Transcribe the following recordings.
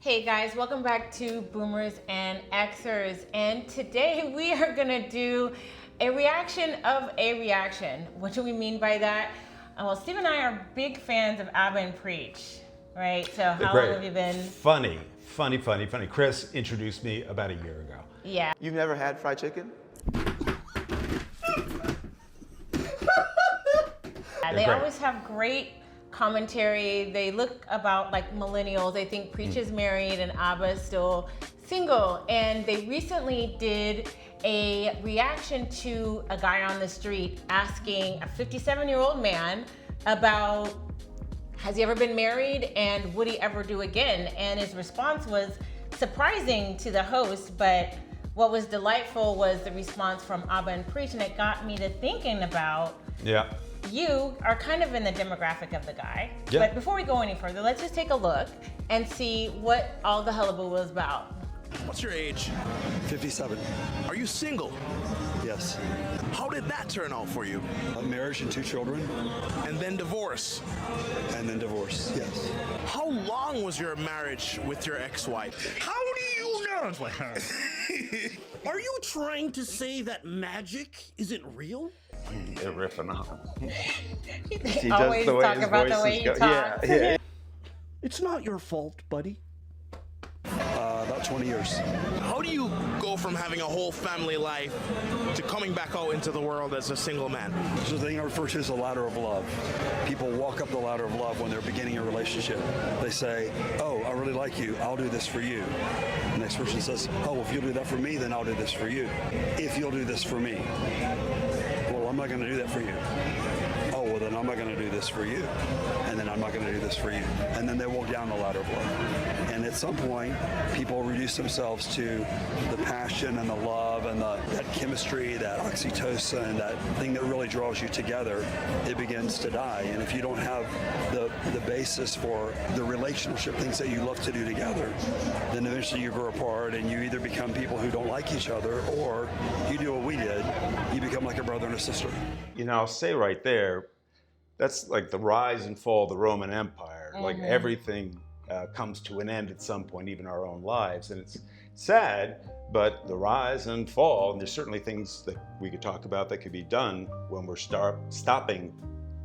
Hey guys, welcome back to Boomers and Xers, and today we are gonna do a reaction of a reaction. What do we mean by that? Well, Steve and I are big fans of Abba and Preach, right? So how long have you been? Funny. Chris introduced me about a year ago. Yeah. You've never had fried chicken? They great. always have great commentary. They look about like millennials. They think Preach is married and Abba is still single. And they recently did a reaction to a guy on the street asking a 57-year-old man about, has he ever been married and would he ever do again? And his response was surprising to the host, but what was delightful was the response from Abba and Preach, and it got me to thinking about, you are kind of in the demographic of the guy. Yeah. But before we go any further, let's just take a look and see what all the hullabaloo was about. What's your age? 57. Are you single? Yes. How did that turn out for you? A marriage and 2 children, And then divorce. and then divorce. Yes. How long was your marriage with your ex-wife? How do you know? Are you trying to say that magic isn't real? They're riffing on. They always talk about the way he talks. Yeah. It's not your fault, buddy. About 20 years. How do you go from having a whole family life to coming back out into the world as a single man? There's a thing I refer to as the ladder of love. People walk up the ladder of love when they're beginning a relationship. They say, oh, I really like you. I'll do this for you. The next person says, oh, if you'll do that for me, then I'll do this for you. If you'll do this for me. Well, I'm not going to do that for you. Oh, well, then I'm not going to do this for you. And then I'm not going to do this for you. And then they walk down the ladder of love. And at some point, people reduce themselves to the passion and the love and that chemistry, that oxytocin, that thing that really draws you together. It begins to die. And if you don't have the basis for the relationship things that you love to do together, then eventually you grow apart and you either become people who don't like each other, or you do what we did, you become like a brother and a sister. You know, I'll say right there, that's like the rise and fall of the Roman Empire. Like everything comes to an end at some point, even our own lives. And it's sad, but the rise and fall, and there's certainly things that we could talk about that could be done when we're stopping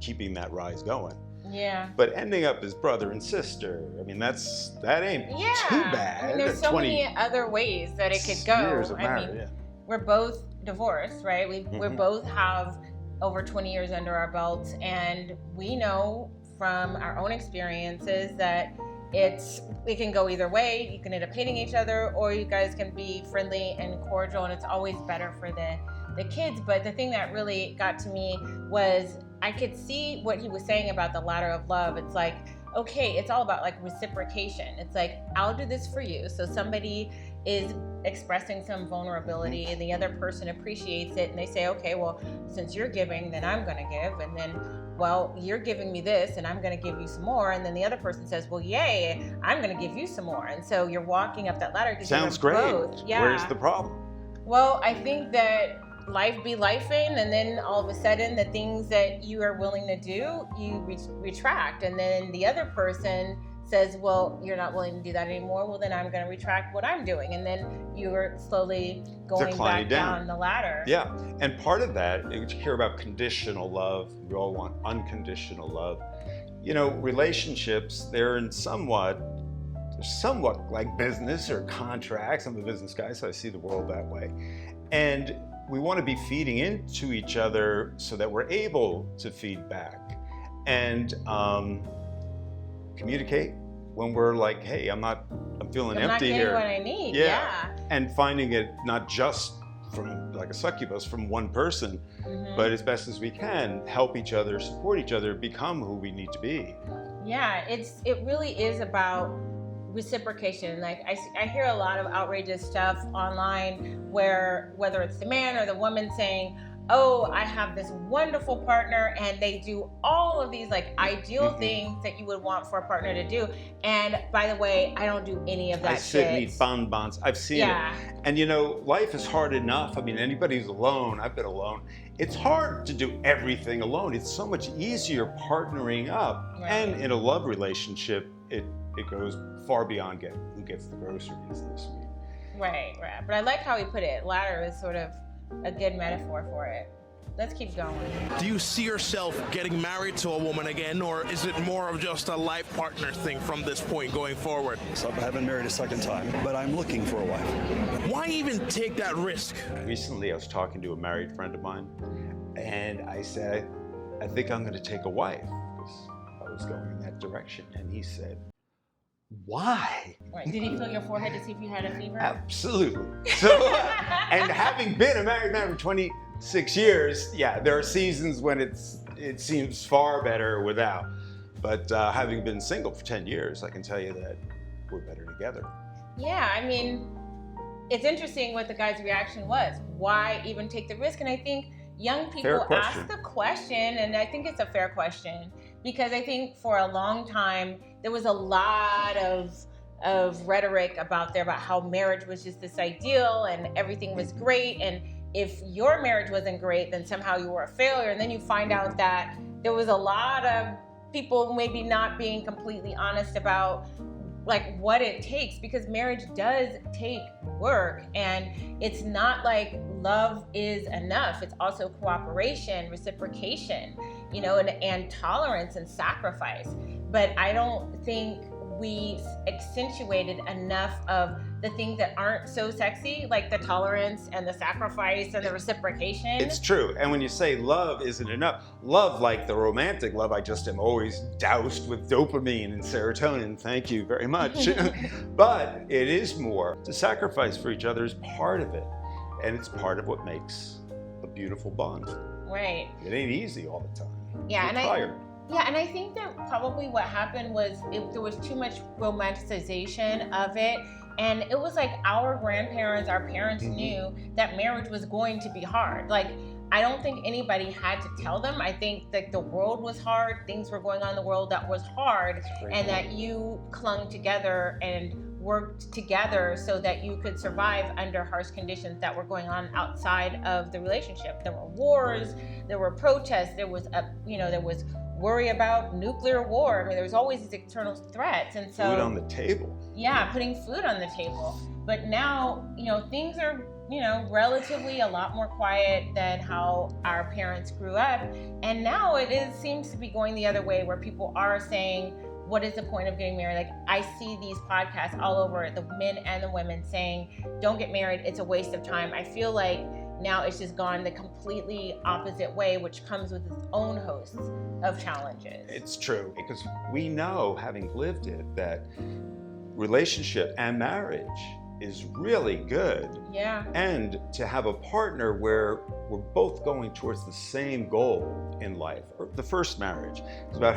keeping that rise going. Yeah. But ending up as brother and sister, I mean, that ain't too bad. I mean, there's so many other ways that it could go. Years of marriage, we're both divorced, right? We both have over 20 years under our belts, and we know from our own experiences that it can go either way. You can end up hating each other, or you guys can be friendly and cordial, and it's always better for the kids. But the thing that really got to me was I could see what he was saying about the ladder of love. It's like, okay, it's all about like reciprocation. It's like, I'll do this for you. So somebody is expressing some vulnerability and the other person appreciates it, and they say, okay, well, since you're giving, then I'm gonna give. And then, well, you're giving me this and I'm gonna give you some more. And then the other person says, well, yay, I'm gonna give you some more. And so you're walking up that ladder. Sounds great. Both. Yeah. Where's the problem? Well, I think that life be lifing, and then all of a sudden the things that you are willing to do, you retract. And then the other person says, well, you're not willing to do that anymore. Well, then I'm going to retract what I'm doing. And then you're slowly going back down the ladder. Yeah, and part of that, you hear about conditional love. We all want unconditional love. You know, relationships, they're somewhat like business or contracts. I'm a business guy, so I see the world that way. And we want to be feeding into each other so that we're able to feed back and communicate when we're like, hey, I'm feeling empty here. I'm not getting what I need. Yeah. And finding it not just from like a succubus from one person, but as best as we can, help each other, support each other, become who we need to be. Yeah, it really is about reciprocation. Like I hear a lot of outrageous stuff online where whether it's the man or the woman saying, oh, I have this wonderful partner and they do all of these like ideal things that you would want for a partner to do. And by the way, I don't do any of that I sit and shit. eat bonbons. I've seen it. And you know, life is hard enough. I mean, anybody who's alone, I've been alone. It's hard to do everything alone. It's so much easier partnering up. Right. And in a love relationship, it goes far beyond who gets the groceries this week. Right. But I like how he put it. Ladder is sort of a good metaphor for it. Let's keep going. Do you see yourself getting married to a woman again, or is it more of just a life partner thing from this point going forward? So I haven't married a second time, but I'm looking for a wife. Why even take that risk? Recently, I was talking to a married friend of mine, and I said, I think I'm going to take a wife, because I was going in that direction. And he said, why? Right. Did he feel your forehead to see if you had a fever? Absolutely. So, and having been a married man for 26 years, yeah, there are seasons when it seems far better without. But having been single for 10 years, I can tell you that we're better together. Yeah, I mean, it's interesting what the guy's reaction was. Why even take the risk? And I think young people ask the question, and I think it's a fair question, because I think for a long time there was a lot of rhetoric about how marriage was just this ideal and everything was great, and if your marriage wasn't great, then somehow you were a failure. And then you find out that there was a lot of people maybe not being completely honest about like what it takes, because marriage does take work, and it's not like love is enough. It's also cooperation, reciprocation, and tolerance and sacrifice. But I don't think we accentuated enough of the things that aren't so sexy, like the tolerance and the sacrifice and the reciprocation. It's true. And when you say love isn't enough, love, like the romantic love, I just am always doused with dopamine and serotonin. Thank you very much. But it is more. To sacrifice for each other is part of it. And it's part of what makes a beautiful bond. Right. It ain't easy all the time. Yeah, You're tired. And I think that probably what happened was there was too much romanticization of it. And it was like our grandparents, our parents knew that marriage was going to be hard. Like, I don't think anybody had to tell them. I think that the world was hard. Things were going on in the world that was hard. And that you clung together and worked together so that you could survive under harsh conditions that were going on outside of the relationship. There were wars, there were protests, there was worry about nuclear war. I mean, there was always these external threats. And so food on the table. Yeah, putting food on the table. But now, things are, relatively a lot more quiet than how our parents grew up. And now seems to be going the other way, where people are saying, what is the point of getting married? Like, I see these podcasts all over, the men and the women saying, don't get married, it's a waste of time. I feel like now it's just gone the completely opposite way, which comes with its own hosts of challenges. It's true, because we know, having lived it, that relationship and marriage is really good. Yeah. And to have a partner where we're both going towards the same goal in life. Or the first marriage is about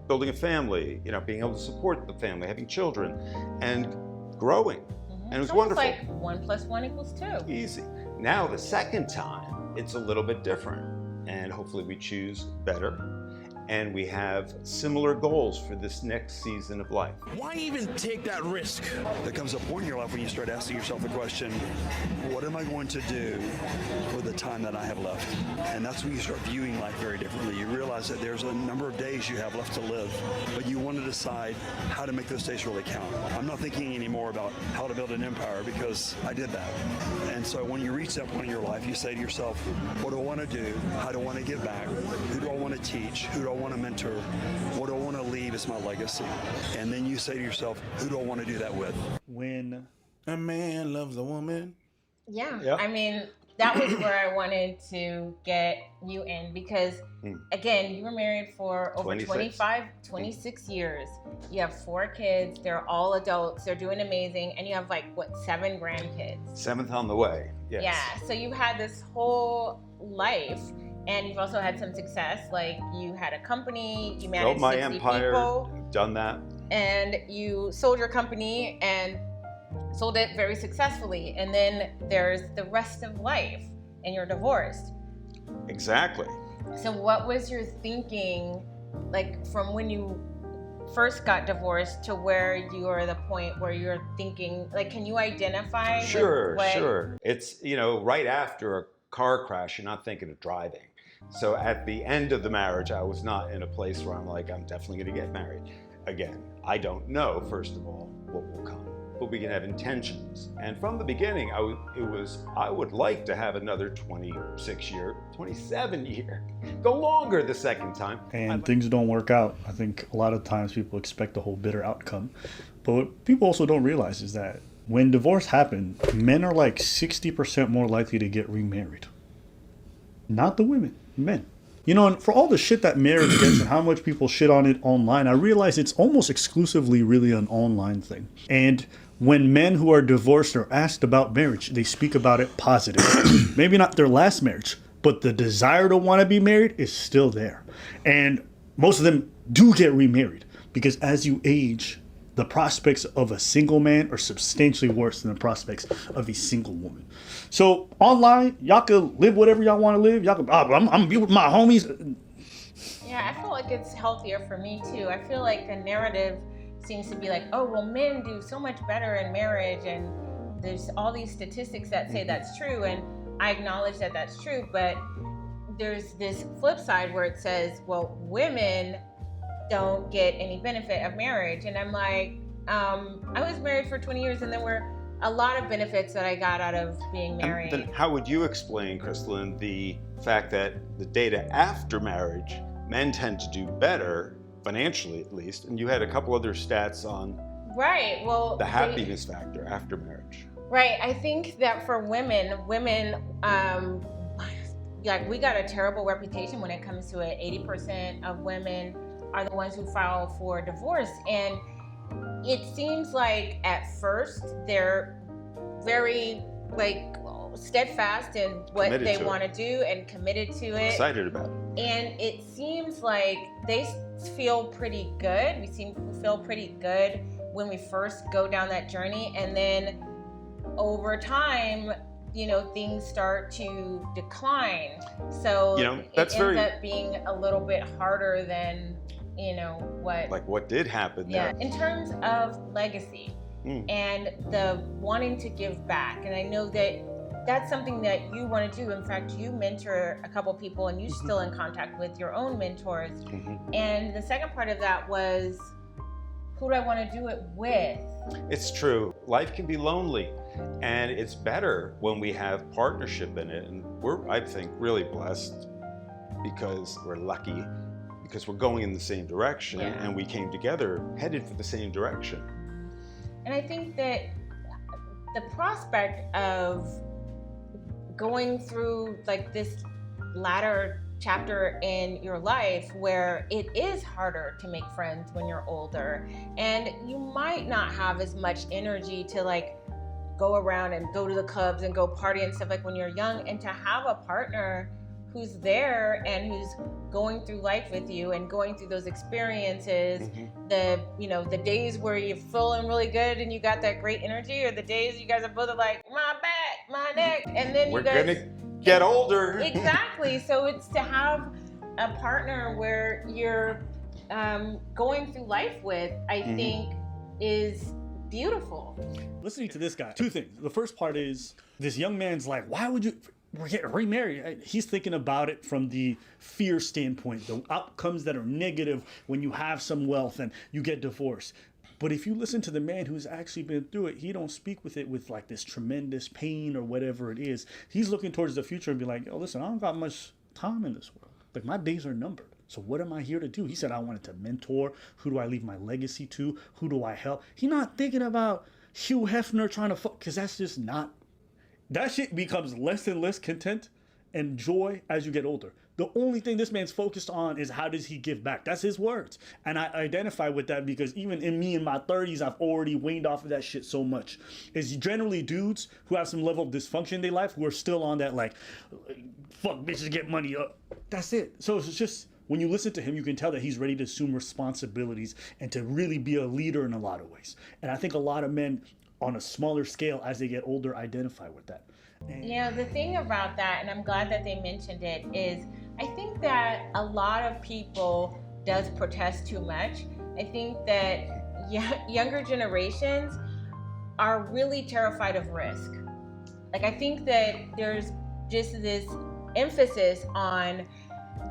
building a family, being able to support the family, having children, and growing. And it was wonderful. It's like 1 + 1 = 2. Easy. Now the second time, it's a little bit different, and hopefully we choose better, and we have similar goals for this next season of life. Why even take that risk? There comes a point in your life when you start asking yourself the question, what am I going to do with the time that I have left? And that's when you start viewing life very differently. You realize that there's a number of days you have left to live, but you want to decide how to make those days really count. I'm not thinking anymore about how to build an empire, because I did that. And so when you reach that point in your life, you say to yourself, what do I want to do? How do I want to give back? Who do I want to teach? Who do I want to mentor? What do I want to leave as my legacy? And then you say to yourself, who do I want to do that with? When a man loves a woman. Yeah. Yep. I mean, that was where I wanted to get you in, because again, you were married for over 26 years. You have 4 kids. They're all adults. They're doing amazing. And you have 7 grandkids? 7th on the way. Yes. Yeah. So you've had this whole life. And you've also had some success, like you had a company, you managed Built my 60 empire, people, done that. and you sold your company and sold it very successfully. And then there's the rest of life, and you're divorced. Exactly. So what was your thinking, from when you first got divorced to where you are the point where you're thinking, can you identify? Sure. It's, right after a car crash, you're not thinking of driving. So at the end of the marriage, I was not in a place where I'm like, I'm definitely going to get married. again, I don't know, first of all, what will come. But we can have intentions. And from the beginning, I would like to have another 26-year, 27-year, go longer the second time. And things don't work out. I think a lot of times people expect a whole bitter outcome. But what people also don't realize is that when divorce happens, men are like 60% more likely to get remarried. Not the women, men. You know, and for all the shit that marriage gets and how much people shit on it online, I realize it's almost exclusively really an online thing. And when men who are divorced are asked about marriage, they speak about it positively. Maybe not their last marriage, but the desire to want to be married is still there. And most of them do get remarried because as you age, the prospects of a single man are substantially worse than the prospects of a single woman. So online, y'all can live whatever y'all want to live. Y'all can, I'm be with my homies. Yeah, I feel like it's healthier for me too. I feel like the narrative seems to be like, oh, well, men do so much better in marriage, and there's all these statistics that say that's true, and I acknowledge that that's true, but there's this flip side where it says, well, women don't get any benefit of marriage, and I'm like, I was married for 20 years, and there were a lot of benefits that I got out of being married. And then how would you explain, Crystalline, the fact that the data after marriage, men tend to do better, financially at least, and you had a couple other stats on right, well, the happiness factor after marriage. Right, I think that for women, like we got a terrible reputation when it comes to it. 80% of women are the ones who file for divorce, and it seems like at first they're very like steadfast in what Committed they to want to it. do and committed to it. Excited about it. And it seems like they feel pretty good. We feel pretty good when we first go down that journey, and then over time, you know, things start to decline. So You know, that's it ends very- up being a little bit harder than, you know, what did happen yeah, there. in terms of legacy and the wanting to give back. And I know that that's something that you want to do. In fact, you mentor a couple people, and you're still in contact with your own mentors. And the second part of that was, who do I want to do it with? It's true. Life can be lonely, and it's better when we have partnership in it. And we're, I think, really blessed because we're lucky, because we're going in the same direction, Yeah. and we came together, headed for the same direction. And I think that the prospect of going through like this latter chapter in your life where it is harder to make friends when you're older, and you might not have as much energy to like go around and go to the clubs and go party and stuff like when you're young, and to have a partner who's there and who's going through life with you and going through those experiences, the, you know, the days where you're feeling really good and you got that great energy, or the days you guys are both like, my back, my neck, and then We're you guys gonna get older. Exactly. So it's to have a partner where you're going through life with, I think, is beautiful. Listening to this guy, two things. The first part is this young man's like, why would you get remarried? He's thinking about it from the fear standpoint, the outcomes that are negative when you have some wealth and you get divorced. But if you listen to the man who's actually been through it, he don't speak with it with like this tremendous pain or whatever it is. He's looking towards the future and be like, oh, listen, I don't got much time in this world. Like, my days are numbered. So what am I here to do? He said, I wanted to mentor. Who do I leave my legacy to? Who do I help? He's not thinking about Hugh Hefner trying to fuck, because that's just not. That shit becomes less and less content and joy as you get older. The only thing this man's focused on is how does he give back. That's his words. And I identify with that because even in me in my 30s, I've already waned off of that shit so much. It's generally dudes who have some level of dysfunction in their life who are still on that like, fuck bitches, get money up. That's it. So it's just, when you listen to him, you can tell that he's ready to assume responsibilities and to really be a leader in a lot of ways. And I think a lot of men on a smaller scale as they get older identify with that. You know, the thing about that, and I'm glad that they mentioned it, is I think that a lot of people does protest too much. I think that younger generations are really terrified of risk. Like, I think that there's just this emphasis on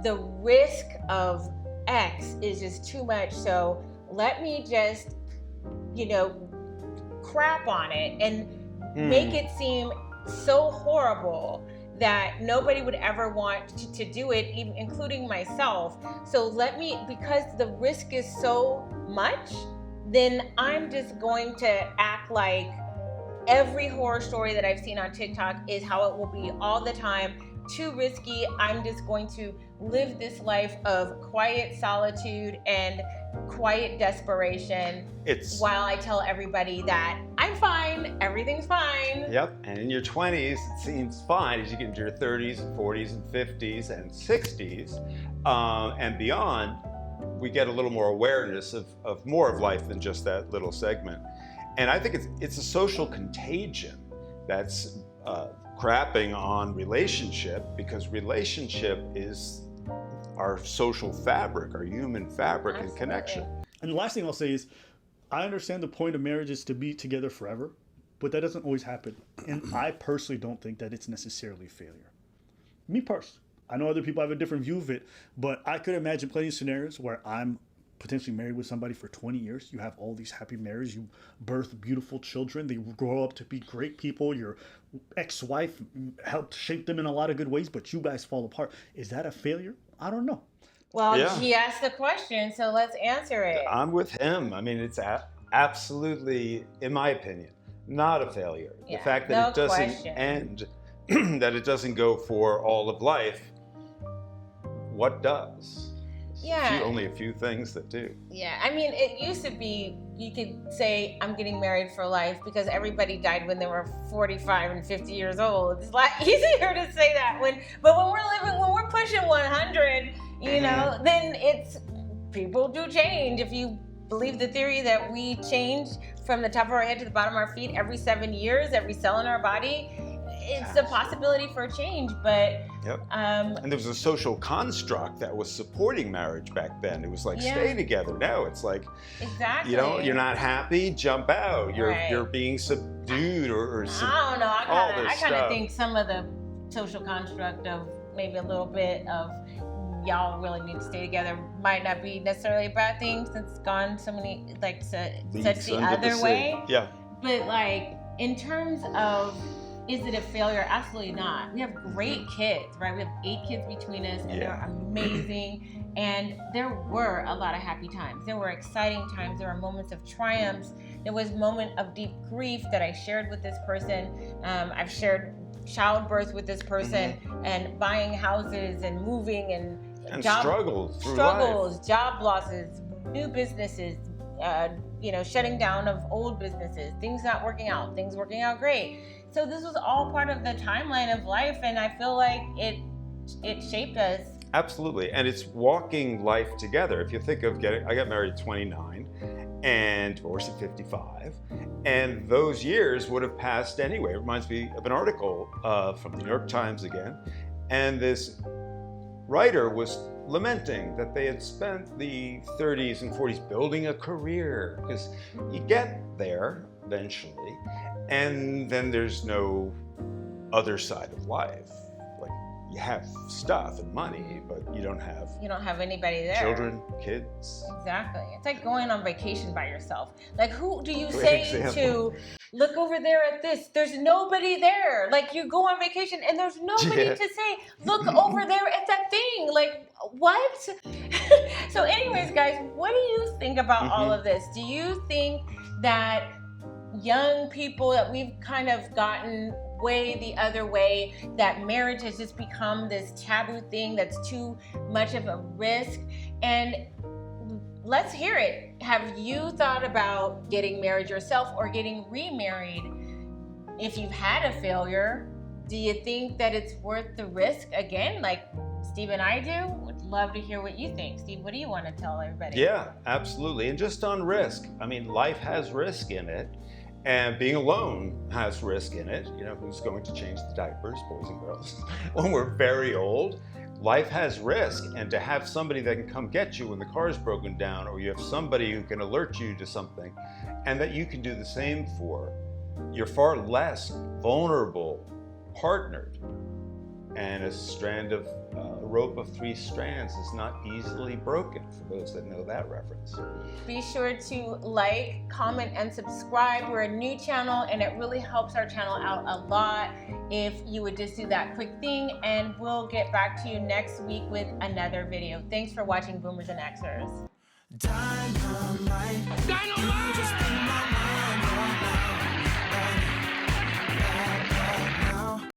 the risk of X is just too much. So let me just, crap on it and make it seem so horrible that nobody would ever want to do it, even including myself. So because the risk is so much, then I'm just going to act like every horror story that I've seen on TikTok is how it will be all the time. Too risky. I'm just going to live this life of quiet solitude and quiet desperation while I tell everybody that I'm fine, everything's fine. Yep, and in your 20s, it seems fine. As you get into your 30s and 40s and 50s and 60s and beyond, we get a little more awareness of more of life than just that little segment. And I think it's a social contagion that's crapping on relationship, because relationship is our social fabric, our human fabric. Absolutely. And connection. And the last thing I'll say is, I understand the point of marriage is to be together forever, but that doesn't always happen. And I personally don't think that it's necessarily failure. Me personally. I know other people have a different view of it, but I could imagine plenty of scenarios where I'm potentially married with somebody for 20 years. You have all these happy marriages. You birth beautiful children. They grow up to be great people. Your ex-wife helped shape them in a lot of good ways, but you guys fall apart. Is that a failure? I don't know. Well, Yeah. he asked the question, so let's answer it. I'm with him. I mean, it's absolutely, in my opinion, not a failure. Yeah, the fact that no it doesn't question. end, that it doesn't go for all of life, what does? Yeah. Only a few things that do. Yeah, I mean, it used to be, you could say, I'm getting married for life because everybody died when they were 45 and 50 years old. It's a lot easier to say that but when we're pushing 100, then people do change. If you believe the theory that we change from the top of our head to the bottom of our feet every 7 years, every cell in our body, it's a possibility for change, but Yep. And there was a social construct that was supporting marriage back then. It was like, stay together. Now it's like, exactly. you're not happy, jump out. Right. You're being subdued or I don't know. I kind of stuff. think some of the social construct of maybe a little bit of y'all really need to stay together might not be necessarily a bad thing, since it's gone so many such the other way. Yeah. But in terms of, is it a failure? Absolutely not. We have great kids, right? We have 8 kids between us, and they're amazing. And there were a lot of happy times. There were exciting times. There were moments of triumphs. There was a moment of deep grief that I shared with this person. I've shared childbirth with this person, and buying houses and moving and struggles, job losses, new businesses, shutting down of old businesses, things not working out, things working out great. So this was all part of the timeline of life, and I feel like it shaped us. Absolutely, and it's walking life together. If you think of I got married at 29 and divorced at 55, and those years would have passed anyway. It reminds me of an article from the New York Times again, and this writer was lamenting that they had spent the 30s and 40s building a career, because you get there eventually, and then there's no other side of life. Like, you have stuff and money, but you don't have anybody there. Children, kids. Exactly. It's like going on vacation by yourself. Like, who do you say to look over there at this? There's nobody there. Like, you go on vacation and there's nobody to say, look over there at that thing. Like, what? So anyways, guys, what do you think about all of this? Do you think that young people, that we've kind of gotten way the other way, that marriage has just become this taboo thing that's too much of a risk? And let's hear it. Have you thought about getting married yourself or getting remarried? If you've had a failure, do you think that it's worth the risk again, like Steve and I do? Would love to hear what you think. Steve, what do you want to tell everybody? Yeah, absolutely. And just on risk, I mean, life has risk in it. And being alone has risk in it. Who's going to change the diapers, boys and girls, when we're very old? Life has risk. And to have somebody that can come get you when the car is broken down, or you have somebody who can alert you to something, and that you can do the same for, you're far less vulnerable, partnered. And a rope of 3 strands is not easily broken, for those that know that reference. Be sure to like, comment, and subscribe. We're a new channel, and it really helps our channel out a lot if you would just do that quick thing, and we'll get back to you next week with another video. Thanks for watching Boomers and Xers. Dynamite. Dynamite.